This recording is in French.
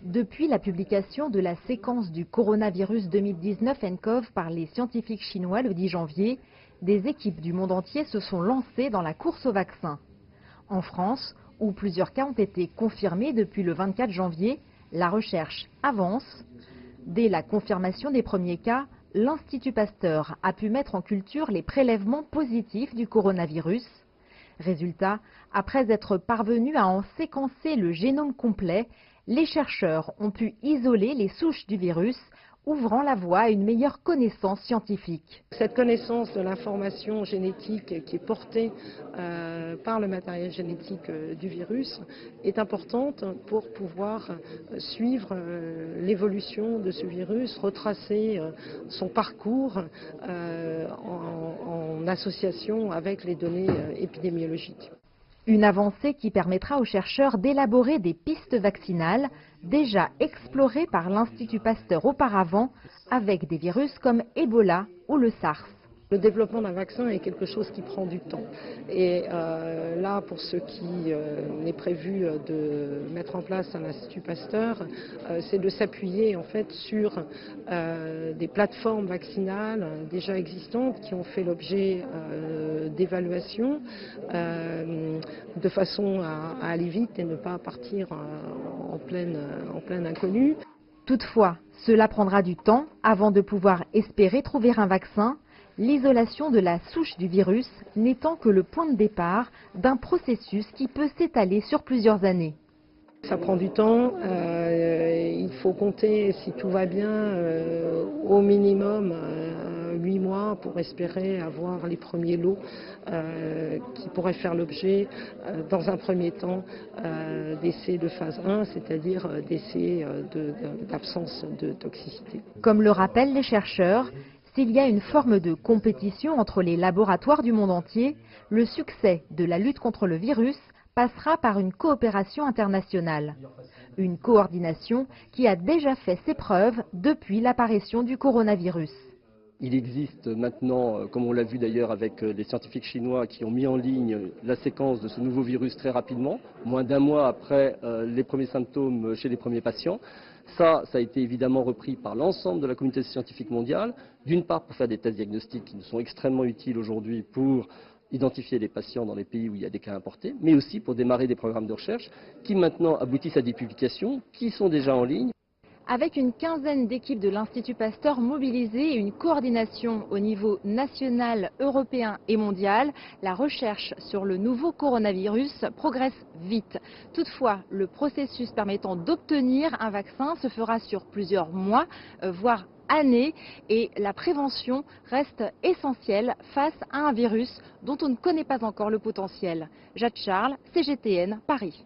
Depuis la publication de la séquence du coronavirus 2019 nCoV par les scientifiques chinois le 10 janvier, des équipes du monde entier se sont lancées dans la course au vaccin. En France, où plusieurs cas ont été confirmés depuis le 24 janvier, la recherche avance. Dès la confirmation des premiers cas, l'Institut Pasteur a pu mettre en culture les prélèvements positifs du coronavirus. Résultat, après être parvenus à en séquencer le génome complet, les chercheurs ont pu isoler les souches du virus, ouvrant la voie à une meilleure connaissance scientifique. Cette connaissance de l'information génétique qui est portée par le matériel génétique du virus est importante pour pouvoir suivre l'évolution de ce virus, retracer son parcours en association avec les données épidémiologiques. Une avancée qui permettra aux chercheurs d'élaborer des pistes vaccinales déjà explorées par l'Institut Pasteur auparavant avec des virus comme Ebola ou le SARS. Le développement d'un vaccin est quelque chose qui prend du temps. Et là, pour ce qui est prévu de mettre en place à l'Institut Pasteur, c'est de s'appuyer en fait sur des plateformes vaccinales déjà existantes qui ont fait l'objet d'évaluations de façon à aller vite et ne pas partir en pleine inconnue. Toutefois, cela prendra du temps avant de pouvoir espérer trouver un vaccin. L'isolation de la souche du virus n'étant que le point de départ d'un processus qui peut s'étaler sur plusieurs années. Ça prend du temps, il faut compter, si tout va bien, au minimum 8 mois pour espérer avoir les premiers lots qui pourraient faire l'objet, dans un premier temps, d'essais de phase 1, c'est-à-dire d'essais d'absence de toxicité. Comme le rappellent les chercheurs, s'il y a une forme de compétition entre les laboratoires du monde entier, le succès de la lutte contre le virus passera par une coopération internationale. Une coordination qui a déjà fait ses preuves depuis l'apparition du coronavirus. Il existe maintenant, comme on l'a vu d'ailleurs avec les scientifiques chinois qui ont mis en ligne la séquence de ce nouveau virus très rapidement, moins d'un mois après les premiers symptômes chez les premiers patients. Ça a été évidemment repris par l'ensemble de la communauté scientifique mondiale, d'une part pour faire des tests diagnostiques qui nous sont extrêmement utiles aujourd'hui pour identifier les patients dans les pays où il y a des cas importés, mais aussi pour démarrer des programmes de recherche qui maintenant aboutissent à des publications qui sont déjà en ligne. Avec une quinzaine d'équipes de l'Institut Pasteur mobilisées et une coordination au niveau national, européen et mondial, la recherche sur le nouveau coronavirus progresse vite. Toutefois, le processus permettant d'obtenir un vaccin se fera sur plusieurs mois, voire années, et la prévention reste essentielle face à un virus dont on ne connaît pas encore le potentiel. Jade Charles, CGTN, Paris.